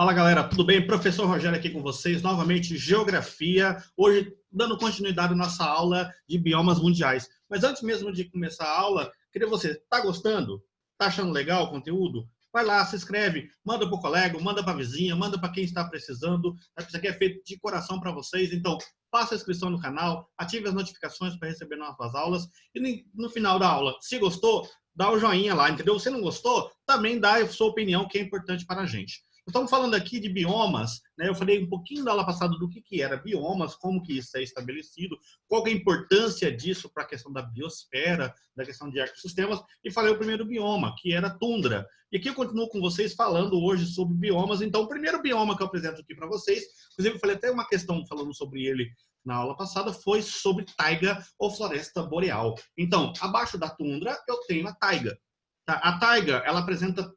Fala galera, tudo bem? Professor Rogério aqui com vocês, novamente Geografia, hoje dando continuidade à nossa aula de biomas mundiais. Mas antes mesmo de começar a aula, queria você, tá gostando? Tá achando legal o conteúdo? Vai lá, se inscreve, manda para o colega, manda para a vizinha, manda para quem está precisando. Isso aqui é feito de coração para vocês, então faça a inscrição no canal, ative as notificações para receber novas aulas e no final da aula, se gostou, dá o joinha lá, entendeu? Se não gostou, também dá a sua opinião, que é importante para a gente. Estamos falando aqui de biomas, né? Eu falei um pouquinho da aula passada do que era biomas, como que isso é estabelecido, qual que é a importância disso para a questão da biosfera, da questão de ecossistemas, e falei o primeiro bioma, que era a tundra. E aqui eu continuo com vocês falando hoje sobre biomas. Então, o primeiro bioma que eu apresento aqui para vocês, inclusive eu falei até uma questão falando sobre ele na aula passada, foi sobre taiga ou floresta boreal. Então, abaixo da tundra, eu tenho a taiga. Tá? A taiga, ela apresenta,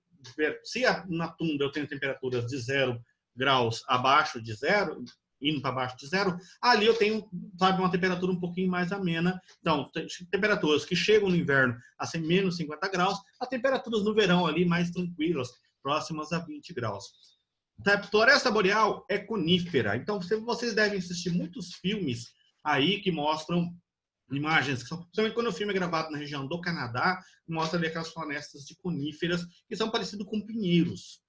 se na tundra eu tenho temperaturas de 0 graus abaixo de zero, indo para baixo de zero, ali eu tenho, sabe, uma temperatura um pouquinho mais amena. Então, temperaturas que chegam no inverno a ser menos 50 graus, a temperaturas no verão ali mais tranquilas, próximas a 20 graus. A floresta boreal é conífera, então vocês devem assistir muitos filmes aí que mostram imagens, principalmente quando o filme é gravado na região do Canadá, mostra ali aquelas florestas de coníferas que são parecidas com pinheiros.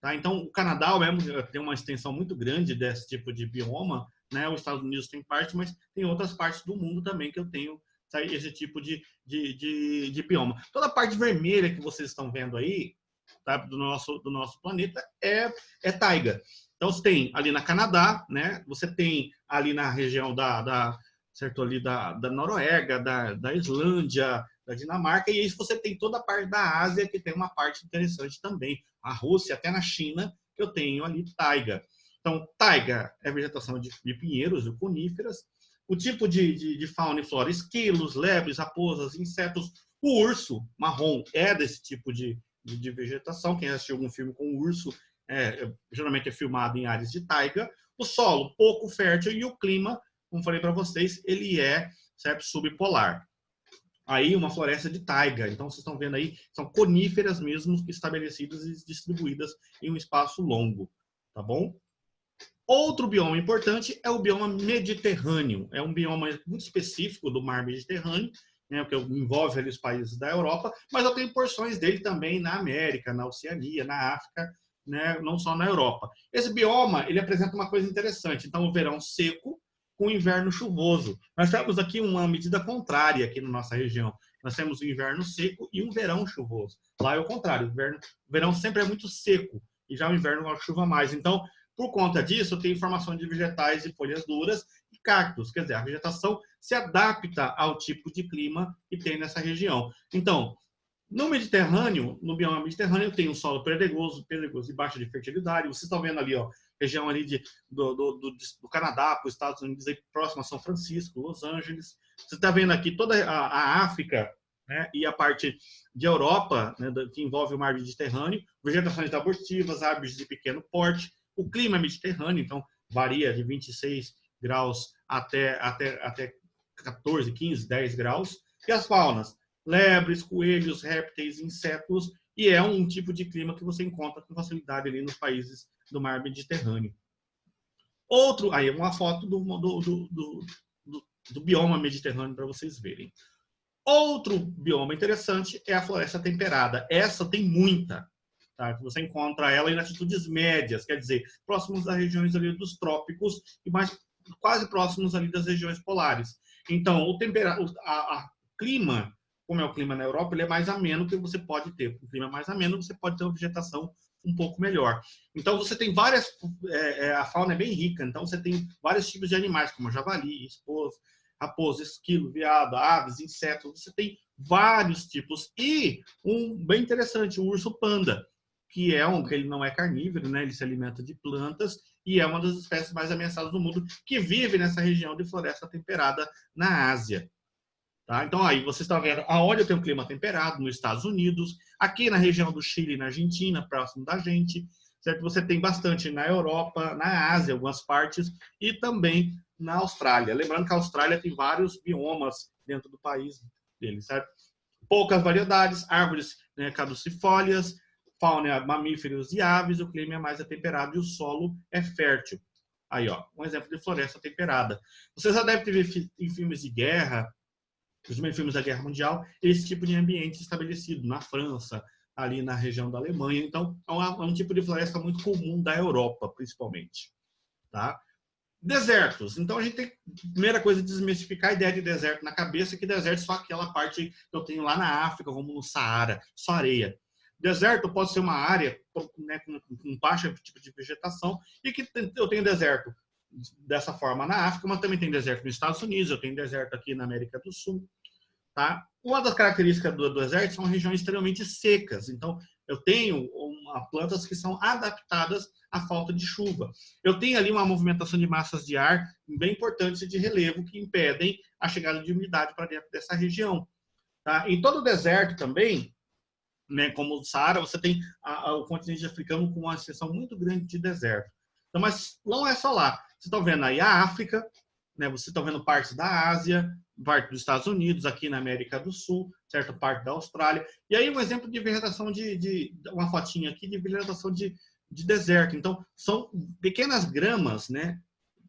Tá? Então, o Canadá mesmo tem uma extensão muito grande desse tipo de bioma, né? Os Estados Unidos tem parte, mas tem outras partes do mundo também que eu tenho esse tipo de bioma. Toda a parte vermelha que vocês estão vendo aí, tá? do nosso planeta é taiga. Então, você tem ali na Canadá, né? Você tem ali na região certo, ali da Noruega, da Islândia, da Dinamarca, e aí você tem toda a parte da Ásia, que tem uma parte interessante também. A Rússia, até na China, que eu tenho ali taiga. Então, taiga é vegetação de pinheiros, de coníferas. O tipo de fauna e flora, esquilos, lebres, raposas, insetos. O urso marrom é desse tipo de vegetação. Quem assistiu algum filme com urso, geralmente é filmado em áreas de taiga. O solo, pouco fértil, e o clima, como falei para vocês, ele é, certo, subpolar. Aí uma floresta de taiga. Então vocês estão vendo aí, são coníferas mesmo estabelecidas e distribuídas em um espaço longo, tá bom? Outro bioma importante é o bioma mediterrâneo. É um bioma muito específico do mar Mediterrâneo, né, que envolve ali os países da Europa, mas eu tenho porções dele também na América, na Oceania, na África, né, não só na Europa. Esse bioma, ele apresenta uma coisa interessante. Então, o verão seco com o inverno chuvoso. Nós temos aqui uma medida contrária aqui na nossa região. Nós temos um inverno seco e um verão chuvoso. Lá é o contrário. O verão sempre é muito seco e já o inverno chuva mais. Então, por conta disso, eu tenho formação de vegetais e folhas duras e cactos. Quer dizer, a vegetação se adapta ao tipo de clima que tem nessa região. Então, no Mediterrâneo, no bioma mediterrâneo, tem um solo pedregoso e baixa de fertilidade. Vocês estão vendo ali, ó, região ali do Canadá para os Estados Unidos, aí, próximo a São Francisco, Los Angeles. Você está vendo aqui toda a África, né, e a parte de Europa, né, que envolve o mar Mediterrâneo, vegetações arbustivas, árvores de pequeno porte. O clima é mediterrâneo, então varia de 26 graus até 14, 15, 10 graus. E as faunas? Lebres, coelhos, répteis, insetos, e é um tipo de clima que você encontra com facilidade ali nos países do mar Mediterrâneo. Outro, aí uma foto do bioma mediterrâneo para vocês verem. Outro bioma interessante é a floresta temperada. Essa tem muita, tá? Você encontra ela em latitudes médias, quer dizer, próximos das regiões ali dos trópicos e mais quase próximos ali das regiões polares. Então, o clima, como é o clima na Europa, ele é mais ameno, que você pode ter. O clima é mais ameno, você pode ter uma vegetação um pouco melhor. Então, você tem várias... a fauna é bem rica, então você tem vários tipos de animais, como javali, raposa, esquilo, veado, aves, insetos. Você tem vários tipos. E um bem interessante, o urso panda, que ele não é carnívoro, né? Ele se alimenta de plantas e é uma das espécies mais ameaçadas do mundo, que vive nessa região de floresta temperada na Ásia. Tá? Então, aí você está vendo aonde eu tenho um clima temperado, nos Estados Unidos, aqui na região do Chile e na Argentina, próximo da gente, certo? Você tem bastante na Europa, na Ásia, algumas partes, e também na Austrália. Lembrando que a Austrália tem vários biomas dentro do país dele, certo? Poucas variedades, árvores, né, caducifólias, fauna, mamíferos e aves, o clima é mais temperado e o solo é fértil. Aí, ó, um exemplo de floresta temperada. Você já deve ter visto em filmes de guerra, principalmente filmes da Guerra Mundial, esse tipo de ambiente estabelecido na França, ali na região da Alemanha. Então, é um tipo de floresta muito comum da Europa, principalmente. Tá? Desertos. Então, a gente tem, primeira coisa, desmistificar a ideia de deserto na cabeça, que deserto é só aquela parte que eu tenho lá na África, como no Saara, só areia. Deserto pode ser uma área, né, com baixa tipo de vegetação, e que eu tenho deserto dessa forma na África, mas também tem deserto nos Estados Unidos, eu tenho deserto aqui na América do Sul. Tá? Uma das características do deserto são regiões extremamente secas. Então, eu tenho plantas que são adaptadas à falta de chuva. Eu tenho ali uma movimentação de massas de ar bem importante de relevo que impedem a chegada de umidade para dentro dessa região. Tá? Em todo o deserto também, né, como o Saara, você tem o continente africano com uma extensão muito grande de deserto. Então, mas não é só lá. Você está vendo aí a África, né, você está vendo partes da Ásia, parte dos Estados Unidos, aqui na América do Sul, certo? Parte da Austrália. E aí um exemplo de vegetação uma fotinha aqui de vegetação de deserto. Então, são pequenas gramas, né?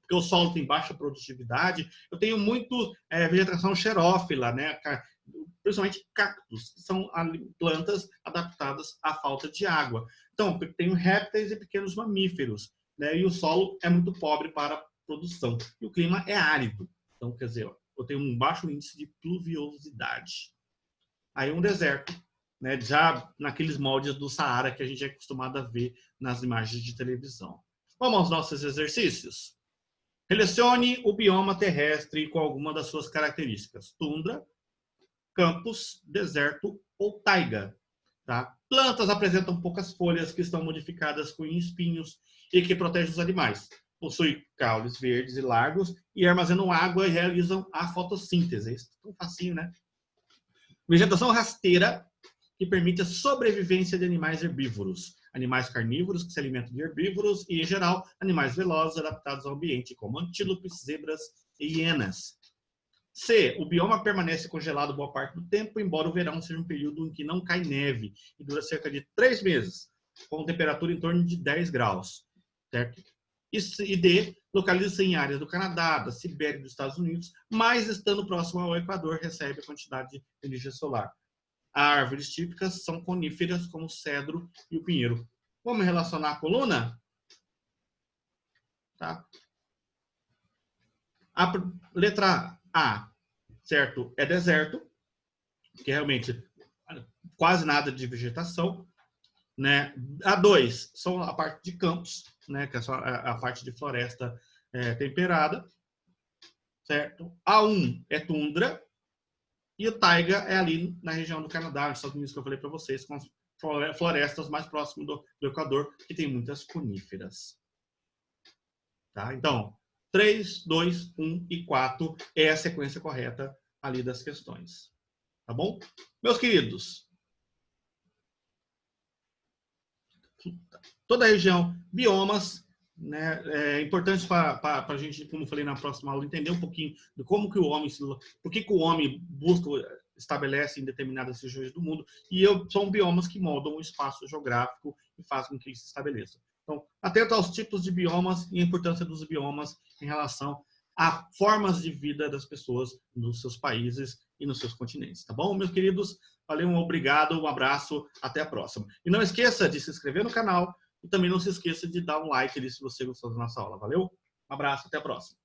Porque o solo tem baixa produtividade. Eu tenho muito vegetação xerófila, né? Principalmente cactos, que são plantas adaptadas à falta de água. Então, tenho répteis e pequenos mamíferos, né? E o solo é muito pobre para produção. E o clima é árido. Então, quer dizer, eu tenho um baixo índice de pluviosidade. Aí um deserto, né, já naqueles moldes do Saara que a gente é acostumado a ver nas imagens de televisão. Vamos aos nossos exercícios? Relacione o bioma terrestre com alguma das suas características. Tundra, campos, deserto ou taiga. Tá? Plantas apresentam poucas folhas que estão modificadas com espinhos e que protegem os animais. Possuem caules verdes e largos e armazenam água e realizam a fotossíntese. Isso é tão facinho, né? Vegetação rasteira que permite a sobrevivência de animais herbívoros. Animais carnívoros que se alimentam de herbívoros e, em geral, animais velozes adaptados ao ambiente, como antílopes, zebras e hienas. C. O bioma permanece congelado boa parte do tempo, embora o verão seja um período em que não cai neve e dura cerca de 3 meses, com temperatura em torno de 10 graus. Certo? E D. Localiza-se em áreas do Canadá, da Sibéria e dos Estados Unidos, mas estando próximo ao Equador, recebe a quantidade de energia solar. Árvores típicas são coníferas, como o cedro e o pinheiro. Vamos relacionar a coluna? Tá? A letra A, certo? É deserto, que realmente quase nada de vegetação, né? A 2 são a parte de campos, né? Que é só a parte de floresta temperada, certo? A 1 é tundra e o taiga é ali na região do Canadá, nos Estados Unidos, que eu falei para vocês, com as florestas mais próximas do Equador, que tem muitas coníferas. Tá? Então, 3, 2, 1 e 4 é a sequência correta ali das questões. Tá bom? Meus queridos, toda a região, biomas, né, é importante para a gente, como eu falei na próxima aula, entender um pouquinho de como que o homem, por que o homem busca, estabelece em determinadas regiões do mundo, e são biomas que moldam o espaço geográfico e fazem com que ele se estabeleça. Então, atento aos tipos de biomas e a importância dos biomas em relação a formas de vida das pessoas nos seus países e nos seus continentes. Tá bom, meus queridos? Valeu, um obrigado, um abraço, até a próxima. E não esqueça de se inscrever no canal e também não se esqueça de dar um like ali se você gostou da nossa aula. Valeu? Um abraço, até a próxima.